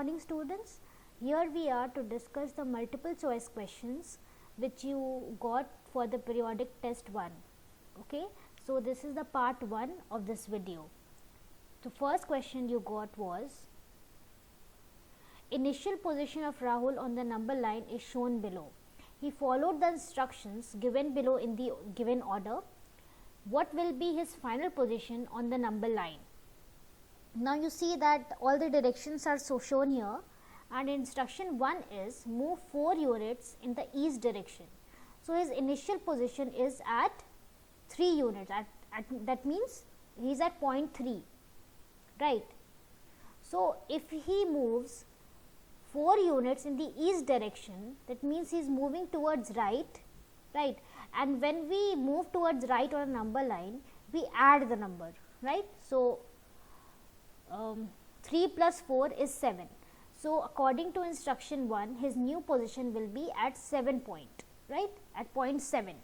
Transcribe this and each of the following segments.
morning students. Here we are to discuss the multiple choice questions which you got for the periodic test 1. Okay, so this is the part 1 of this video. The first question you got was, initial position of Rahul on the number line is shown below. He followed the instructions given below in the given order. What will be his final position on the number line? Now you see that all the directions are shown here, and instruction 1 is move 4 units in the east direction. So his initial position is at 3 units, that means he is at point 3, right. So if he moves 4 units in the east direction, that means he is moving towards right, and when we move towards right on a number line, we add the number, right. So 3 plus 4 is 7. So according to instruction 1, his new position will be at 7 point, right, at point 7.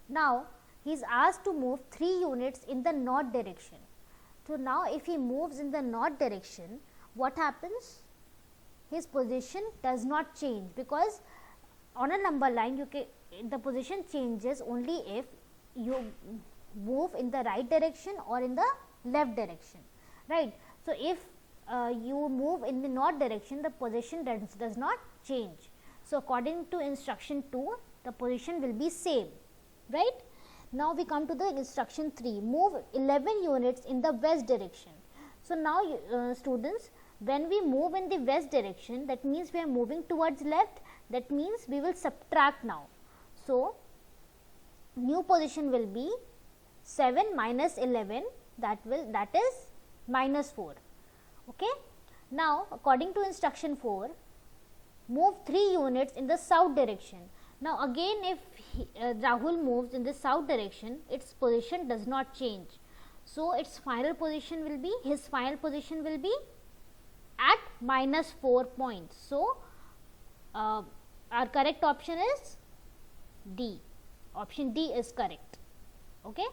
Now he is asked to move 3 units in the north direction. So now if he moves in the north direction, what happens? His position does not change, because on a number line the position changes only if you move in the right direction or in the left direction, right. So if you move in the north direction, the position does not change. So according to instruction 2, the position will be same, right. Now we come to the instruction 3, move 11 units in the west direction. So now students, when we move in the west direction, that means we are moving towards left, that means we will subtract now. So new position will be 7 minus 11, that is minus 4. Okay. Now according to instruction 4, move 3 units in the south direction. Now again if Rahul moves in the south direction, its position does not change. So its final position will be, at minus 4 points. So our correct option is D. Option D is correct. Okay.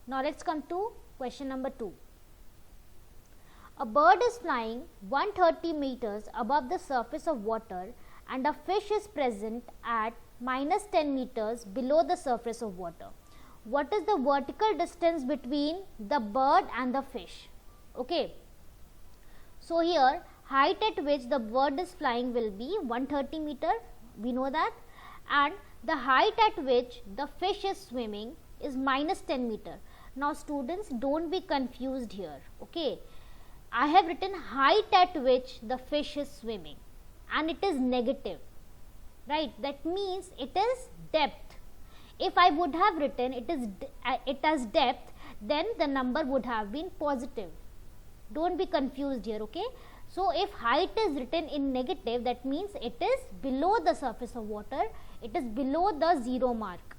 Now let's come to question number 2. A bird is flying 130 meters above the surface of water and a fish is present at minus 10 meters below the surface of water. What is the vertical distance between the bird and the fish? Okay. So here height at which the bird is flying will be 130 meter, we know that, and the height at which the fish is swimming is minus 10 meter. Now students, don't be confused here. Okay. I have written height at which the fish is swimming, and it is negative, right. That means it is depth. If I would have written it as depth, then the number would have been positive. Don't be confused here. Okay. So if height is written in negative, that means it is below the surface of water, it is below the 0 mark.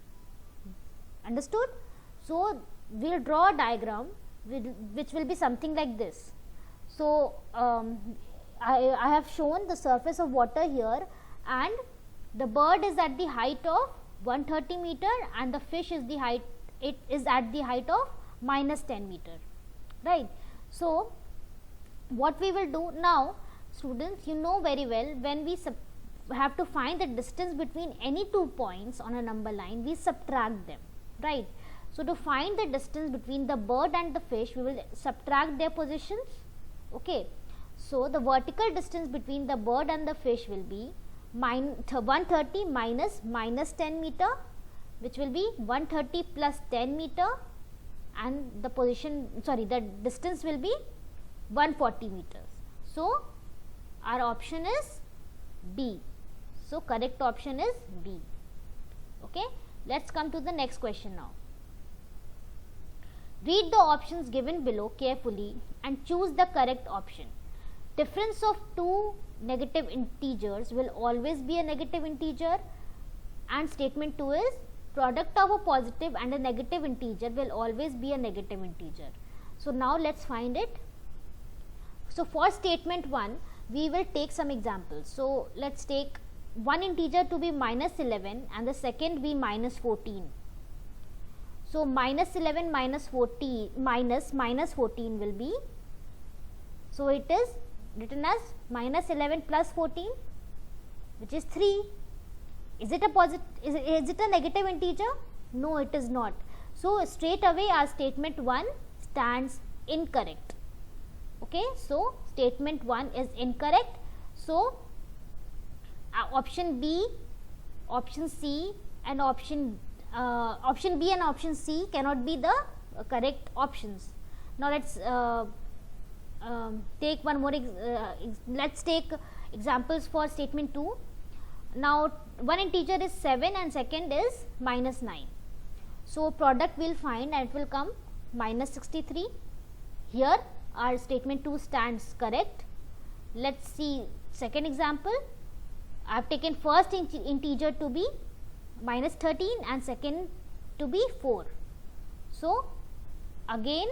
Understood? So we will draw a diagram which will be something like this. So I have shown the surface of water here, and the bird is at the height of 130 meter and the fish is at the height of minus 10 meter, right. So what we will do now, students, you know very well, when we have to find the distance between any 2 points on a number line, we subtract them, right. So to find the distance between the bird and the fish, we will subtract their positions. Okay. So the vertical distance between the bird and the fish will be 130 minus 10 meter, which will be 130 plus 10 meter, and the distance will be 140 meters. So our option is B. So correct option is B. Okay. Let's come to the next question now. Read the options given below carefully and choose the correct option. Difference of two negative integers will always be a negative integer, and statement 2 is product of a positive and a negative integer will always be a negative integer. So now let's find it. So for statement 1, we will take some examples. So let's take one integer to be minus 11 and the second be minus 14. So minus 11 minus 14 will be, so it is written as minus 11 plus 14, which is 3. Is it a positive? Is it a negative integer? No, it is not. So straight away our statement 1 stands incorrect. Okay, so statement 1 is incorrect. So option B, option C, and option B and option C cannot be the correct options. Now let's take one more. Let's take examples for statement 2. Now one integer is 7 and second is minus 9. So product will find and it will come minus 63. Here our statement 2 stands correct. Let's see second example. I have taken first integer to be minus 13 and second to be 4. So again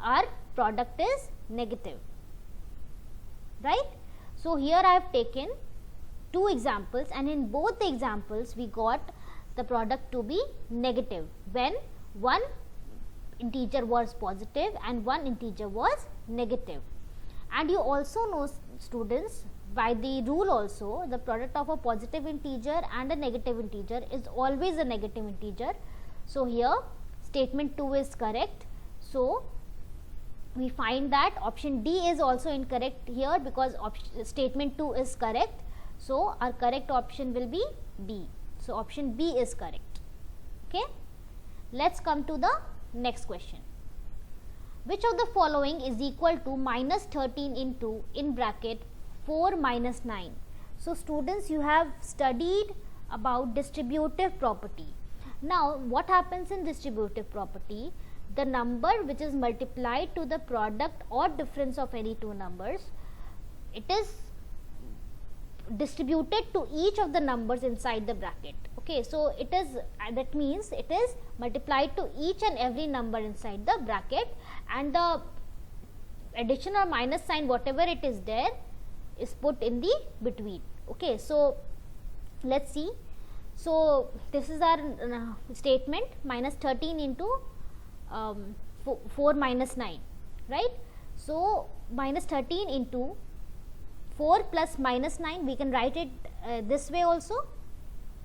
our product is negative, right? So here I have taken 2 examples, and in both the examples we got the product to be negative when one integer was positive and one integer was negative. And you also know, students, by the rule also, the product of a positive integer and a negative integer is always a negative integer. So here statement 2 is correct. So we find that option D is also incorrect here, because statement 2 is correct. So our correct option will be B. So option B is correct. Okay. Let's come to the next question. Which of the following is equal to minus 13 into in bracket 4 minus 9? So students, you have studied about distributive property. Now what happens in distributive property? The number which is multiplied to the product or difference of any two numbers, it is distributed to each of the numbers inside the bracket. Okay, so it is that means it is multiplied to each and every number inside the bracket, and the addition or minus sign, whatever it is there, is put in the between. Okay, so let's see. So this is our statement, minus 13 into 4 minus 9, right? So minus 13 into 4 plus minus 9, we can write it this way also,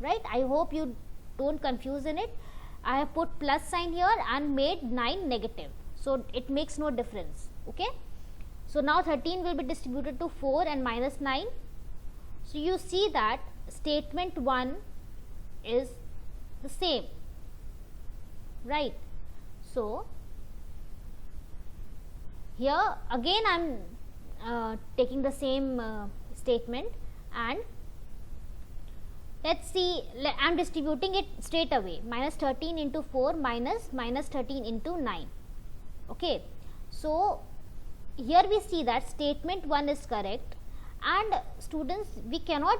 right? I hope you don't confuse in it. I have put plus sign here and made 9 negative, so it makes no difference. Okay, so now 13 will be distributed to 4 and minus 9. So you see that statement 1 is the same, right? So here again I am taking the same statement, and let's see, I am distributing it straight away, minus 13 into 4 minus 13 into 9. Okay, so here we see that statement 1 is correct, and students, we cannot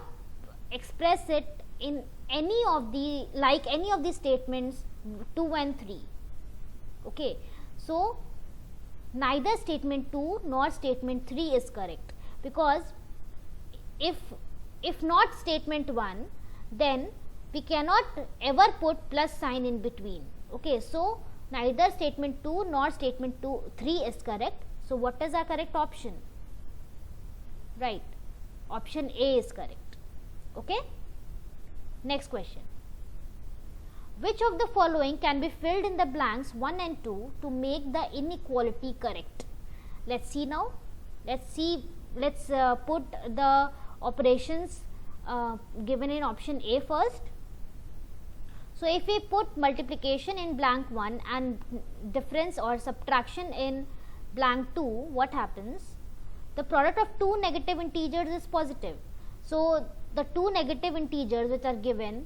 express it in any of the any of the statements 2 and 3. Okay, so neither statement 2 nor statement 3 is correct, because if not statement 1, then we cannot ever put plus sign in between. Okay, so neither statement 2 nor statement 3 is correct. So what is our correct option? Right, option A is correct. Okay, next question. Which of the following can be filled in the blanks 1 and 2 to make the inequality correct? Let's see now. Let's put the operations given in option A first. So if we put multiplication in blank 1 and difference or subtraction in blank 2, what happens? The product of two negative integers is positive. So the two negative integers which are given,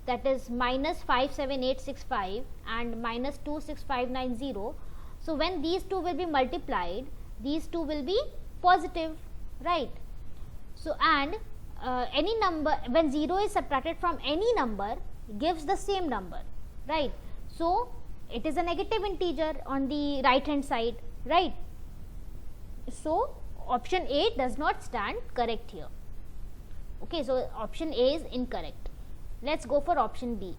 that is minus 57865 and minus 26590. So when these two will be multiplied, these two will be positive, right? So and any number, when 0 is subtracted from any number, gives the same number, right? So it is a negative integer on the right hand side, right? So option A does not stand correct here. Okay, so option A is incorrect. Let's go for option B.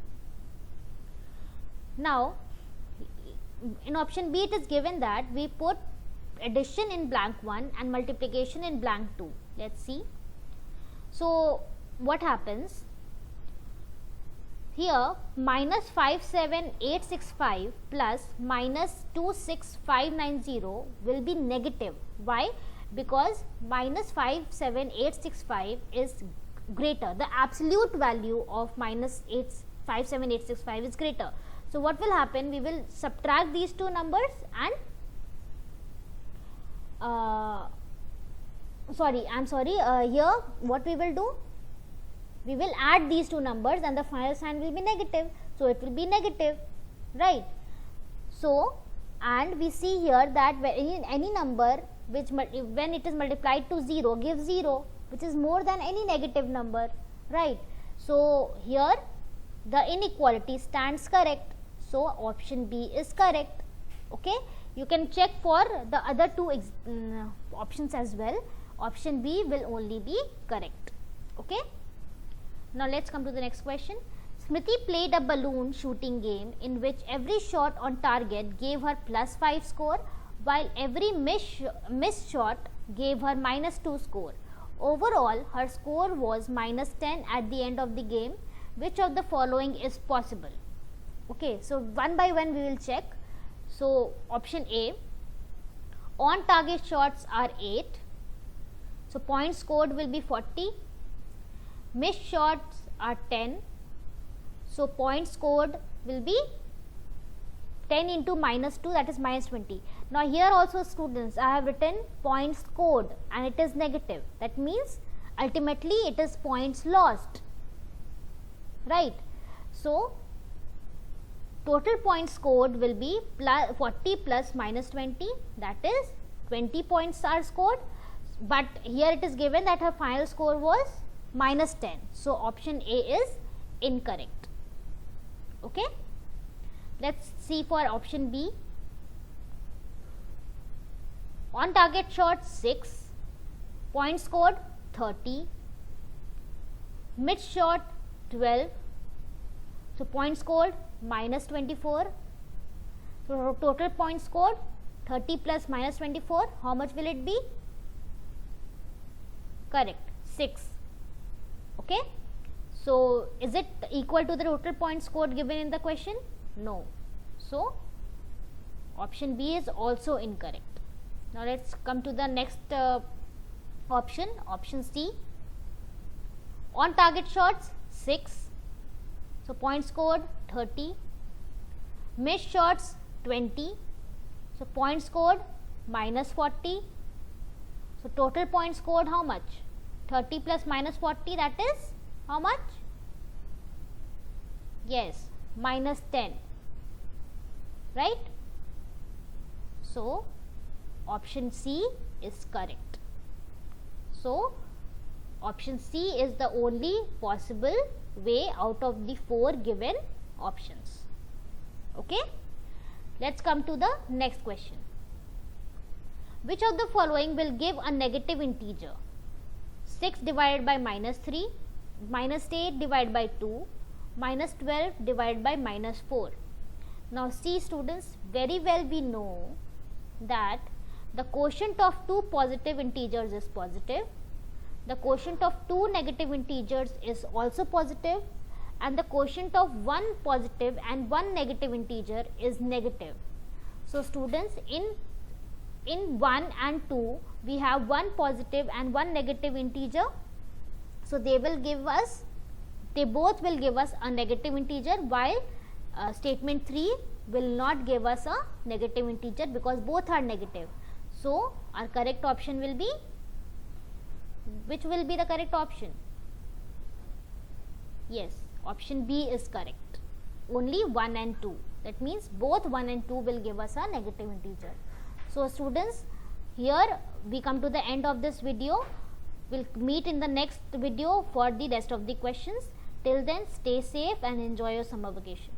Now in option B it is given that we put addition in blank 1 and multiplication in blank 2. Let's see. So what happens here? Minus 57865 plus minus 26590 will be negative. Why? Because minus 57865 is greater, the absolute value of minus 57865 is greater. So what will happen? We will subtract these two numbers and here what we will do, we will add these two numbers and the final sign will be negative, so it will be negative, right? So, and we see here that any number which when it is multiplied to 0 gives 0, which is more than any negative number, right? So here the inequality stands correct, so option B is correct. Okay, you can check for the other two options as well. Option B will only be correct. Okay, now let's come to the next question. Smriti played a balloon shooting game in which every shot on target gave her +5 score, while every missed shot gave her -2 score. Overall, her score was -10 at the end of the game. Which of the following is possible? Okay, so one by one we will check. So option A, on target shots are 8, so points scored will be 40. Missed shots are 10, so points scored will be 10 into -2, that is -20. Now here also, students, I have written points scored and it is negative. That means ultimately it is points lost, right? So total points scored will be 40 plus -20, that is 20 points are scored, but here it is given that her final score was -10. So option A is incorrect. Okay, let's see for option B. On target shots 6, points scored 30, missed shot 12, so points scored -24. So total points scored 30 plus -24, how much will it be? Correct, 6. Okay, so is it equal to the total points scored given in the question? No. So option B is also incorrect. Now let's come to the next option, option C. On target shots 6, so points scored 30, missed shots 20, so points scored -40. So total points scored how much? 30 plus -40, that is how much? Yes, -10, right? So option C is correct. So option C is the only possible way out of the 4 given options. Okay, let's come to the next question. Which of the following will give a negative integer? 6 divided by -3, -8 divided by 2, -12 divided by -4. Now see, students, very well we know that the quotient of two positive integers is positive, the quotient of two negative integers is also positive, and the quotient of one positive and one negative integer is negative. So students, in 1 and 2 we have one positive and one negative integer, so they both will give us a negative integer, while statement 3 will not give us a negative integer because both are negative. So our correct option will be, which will be the correct option? Yes, option B is correct. Only 1 and 2, that means both 1 and 2 will give us a negative integer. So students, here we come to the end of this video. We'll meet in the next video for the rest of the questions. Till then, stay safe and enjoy your summer vacation.